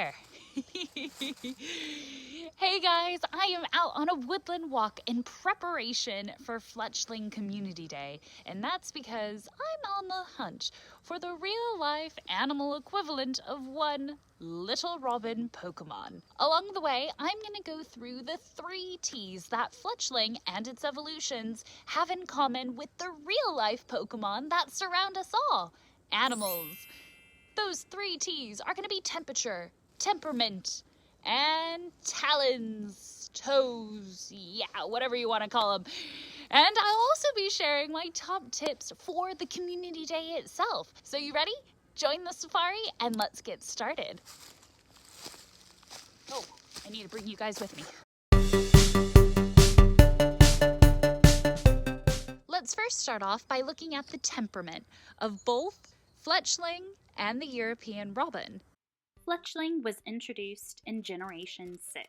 there. Hey guys, I am out on a woodland walk in preparation for Fletchling Community Day, and that's because I'm on the hunt for the real-life animal equivalent of one Little Robin Pokemon. Along the way, I'm gonna go through the 3 T's that Fletchling and its evolutions have in common with the real-life Pokemon that surround us all. Animals. Those 3 T's are gonna be temperature, temperament, and talons, toes, yeah, whatever you want to call them. And I'll also be sharing my top tips for the community day itself. So you ready? Join the safari and let's get started. Oh, I need to bring you guys with me. Let's first start off by looking at the temperament of both Fletchling and the European Robin. Fletchling was introduced in Generation 6,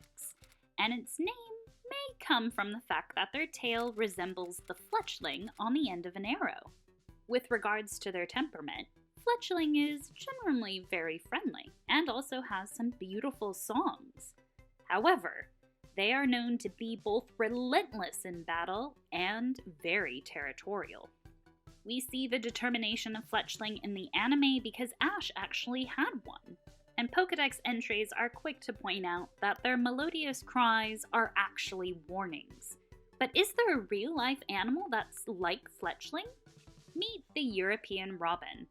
and its name may come from the fact that their tail resembles the fletchling on the end of an arrow. With regards to their temperament, Fletchling is generally very friendly and also has some beautiful songs. However, they are known to be both relentless in battle and very territorial. We see the determination of Fletchling in the anime because Ash actually had one. And Pokédex entries are quick to point out that their melodious cries are actually warnings. But is there a real-life animal that's like Fletchling? Meet the European Robin.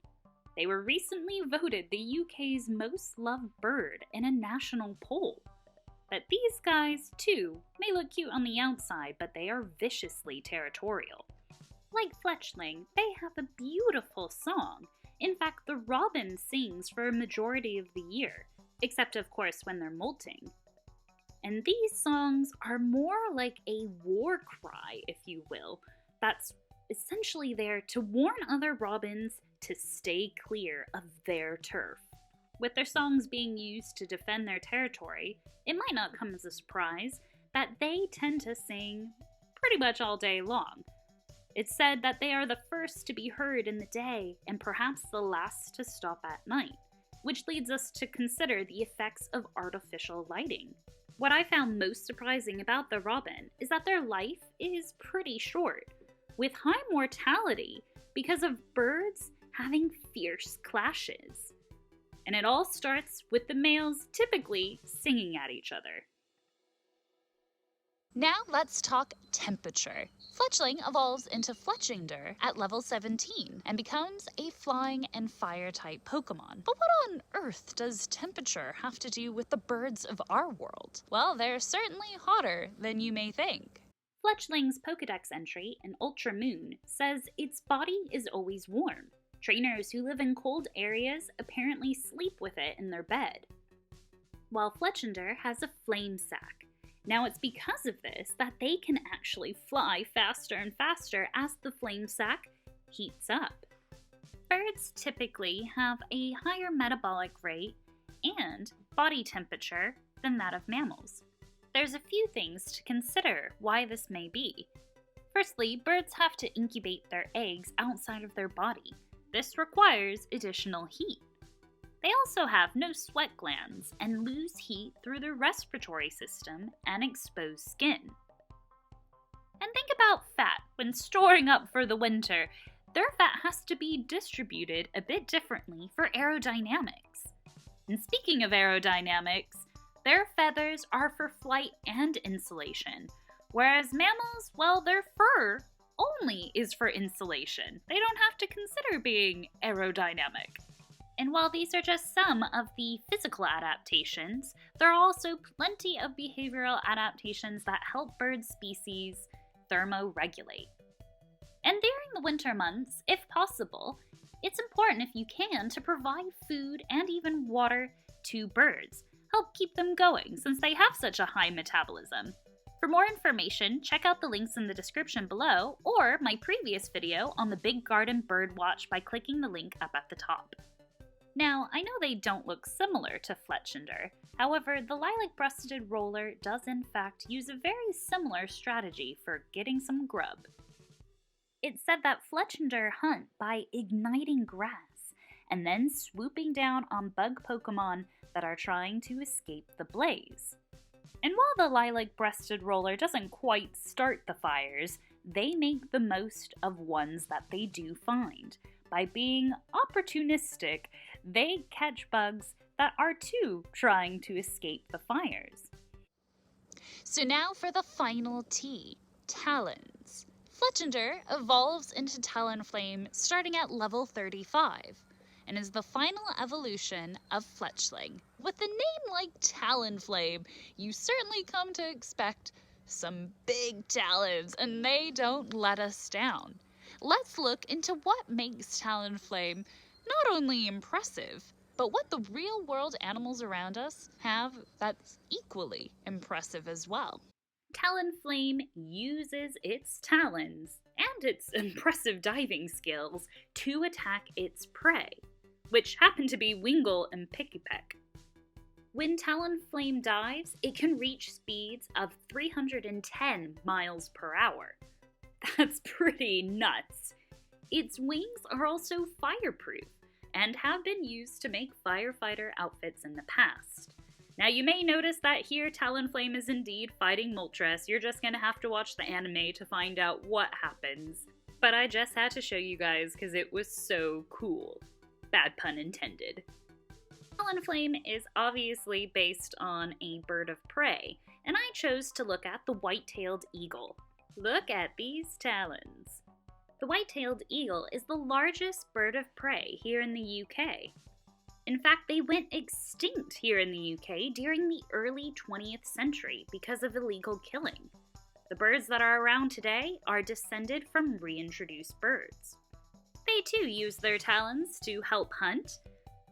They were recently voted the UK's most loved bird in a national poll. But these guys, too, may look cute on the outside, but they are viciously territorial. Like Fletchling, they have a beautiful song. In fact, the robin sings for a majority of the year, except of course when they're molting. And these songs are more like a war cry, if you will, that's essentially there to warn other robins to stay clear of their turf. With their songs being used to defend their territory, it might not come as a surprise that they tend to sing pretty much all day long. It's said that they are the first to be heard in the day and perhaps the last to stop at night, which leads us to consider the effects of artificial lighting. What I found most surprising about the robin is that their life is pretty short, with high mortality because of birds having fierce clashes. And it all starts with the males typically singing at each other. Now let's talk temperature. Fletchling evolves into Fletchinder at level 17 and becomes a flying and fire type Pokemon. But what on earth does temperature have to do with the birds of our world? Well, they're certainly hotter than you may think. Fletchling's Pokédex entry in Ultra Moon says its body is always warm. Trainers who live in cold areas apparently sleep with it in their bed. While Fletchinder has a flame sac. Now it's because of this that they can actually fly faster and faster as the flame sac heats up. Birds typically have a higher metabolic rate and body temperature than that of mammals. There's a few things to consider why this may be. Firstly, birds have to incubate their eggs outside of their body. This requires additional heat. They also have no sweat glands and lose heat through their respiratory system and exposed skin. And think about fat. When storing up for the winter, their fat has to be distributed a bit differently for aerodynamics. And speaking of aerodynamics, their feathers are for flight and insulation, whereas mammals, well, their fur only is for insulation. They don't have to consider being aerodynamic. And while these are just some of the physical adaptations, there are also plenty of behavioral adaptations that help bird species thermoregulate. And during the winter months, if possible, it's important if you can to provide food and even water to birds. Help keep them going since they have such a high metabolism. For more information, check out the links in the description below or my previous video on the Big Garden Bird Watch by clicking the link up at the top. Now, I know they don't look similar to Fletchinder, however, the lilac-breasted roller does in fact use a very similar strategy for getting some grub. It's said that Fletchinder hunt by igniting grass, and then swooping down on bug Pokemon that are trying to escape the blaze. And while the lilac-breasted roller doesn't quite start the fires, they make the most of ones that they do find. By being opportunistic, they catch bugs that are too trying to escape the fires. So now for the final T, Talons. Fletchinder evolves into Talonflame starting at level 35 and is the final evolution of Fletchling. With a name like Talonflame, you certainly come to expect some big talons, and they don't let us down. Let's look into what makes Talonflame not only impressive, but what the real-world animals around us have that's equally impressive as well. Talonflame uses its talons and its impressive diving skills to attack its prey, which happen to be Wingull and Pikipek. When Talonflame dives, it can reach speeds of 310 miles per hour. That's pretty nuts. Its wings are also fireproof and have been used to make firefighter outfits in the past. Now you may notice that here Talonflame is indeed fighting Moltres. You're just gonna have to watch the anime to find out what happens. But I just had to show you guys because it was so cool. Bad pun intended. Talonflame is obviously based on a bird of prey, and I chose to look at the white-tailed eagle. Look at these talons. The white-tailed eagle is the largest bird of prey here in the UK. In fact, they went extinct here in the UK during the early 20th century because of illegal killing. The birds that are around today are descended from reintroduced birds. They too use their talons to help hunt.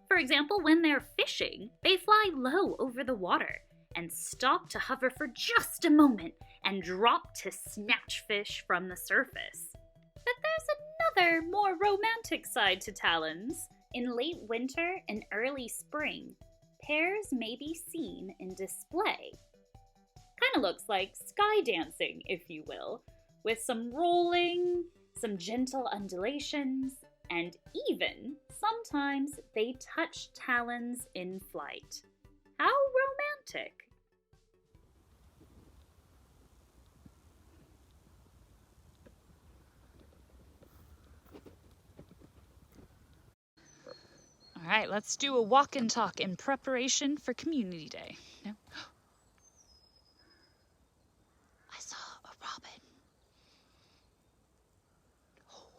For example, when they're fishing, they fly low over the water and stop to hover for just a moment and drop to snatch fish from the surface. But there's another, more romantic side to talons. In late winter and early spring, pairs may be seen in display. Kinda looks like sky dancing, if you will, with some rolling, some gentle undulations, and even, sometimes, they touch talons in flight. How romantic! All right, let's do a walk and talk in preparation for Community Day. No? I saw a robin. Oh.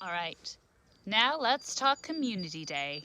All right, now let's talk Community Day.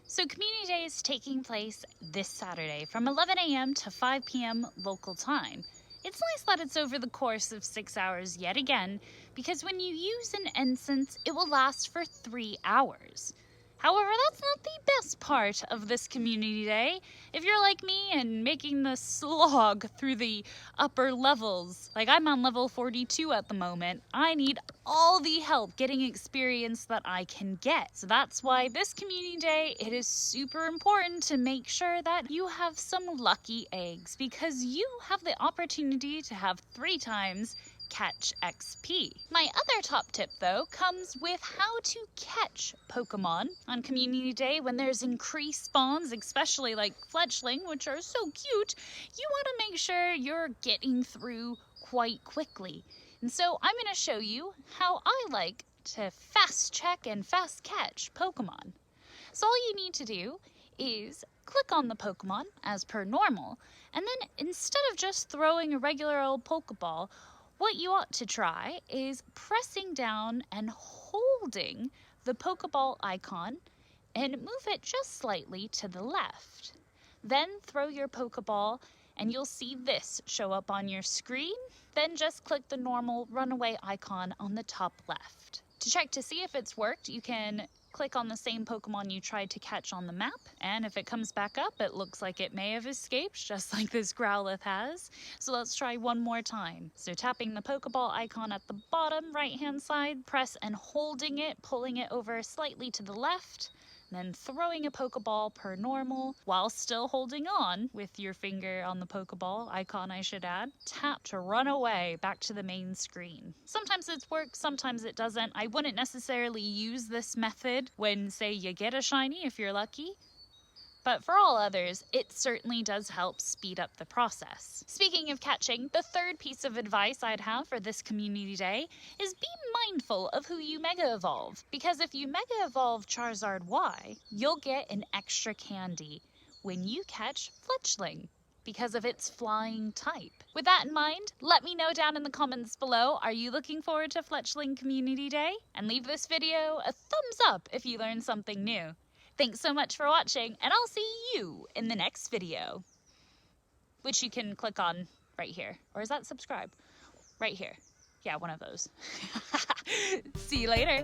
So Community Day is taking place this Saturday from 11 a.m. to 5 p.m. local time. It's nice that it's over the course of 6 hours yet again, because when you use an incense, it will last for 3 hours. However, that's not the best part of this Community Day. If you're like me and making the slog through the upper levels, like I'm on level 42 at the moment, I need all the help getting experience that I can get. So that's why this Community Day, it is super important to make sure that you have some lucky eggs, because you have the opportunity to have 3 times catch XP. My other top tip though comes with how to catch Pokemon on Community Day when there's increased spawns, especially like Fletchling, which are so cute. You want to make sure you're getting through quite quickly. And so I'm going to show you how I like to fast check and fast catch Pokemon. So all you need to do is click on the Pokemon as per normal, and then instead of just throwing a regular old Pokeball, what you ought to try is pressing down and holding the Pokeball icon and move it just slightly to the left. Then throw your Pokeball and you'll see this show up on your screen. Then just click the normal runaway icon on the top left. To check to see if it's worked, you can click on the same Pokemon you tried to catch on the map, and if it comes back up, it looks like it may have escaped, just like this Growlithe has. So let's try one more time. So tapping the Pokeball icon at the bottom right-hand side, press and holding it, pulling it over slightly to the left, then throwing a Pokeball per normal, while still holding on with your finger on the Pokeball icon, I should add. Tap to run away back to the main screen. Sometimes it works, sometimes it doesn't. I wouldn't necessarily use this method when, say, you get a shiny if you're lucky. But for all others, it certainly does help speed up the process. Speaking of catching, the third piece of advice I'd have for this community day is be mindful of who you Mega Evolve. Because if you Mega Evolve Charizard Y, you'll get an extra candy when you catch Fletchling, because of its flying type. With that in mind, let me know down in the comments below, are you looking forward to Fletchling Community Day? And leave this video a thumbs up if you learned something new. Thanks so much for watching, and I'll see you in the next video. Which you can click on right here. Or is that subscribe? Right here. Yeah, one of those. See you later.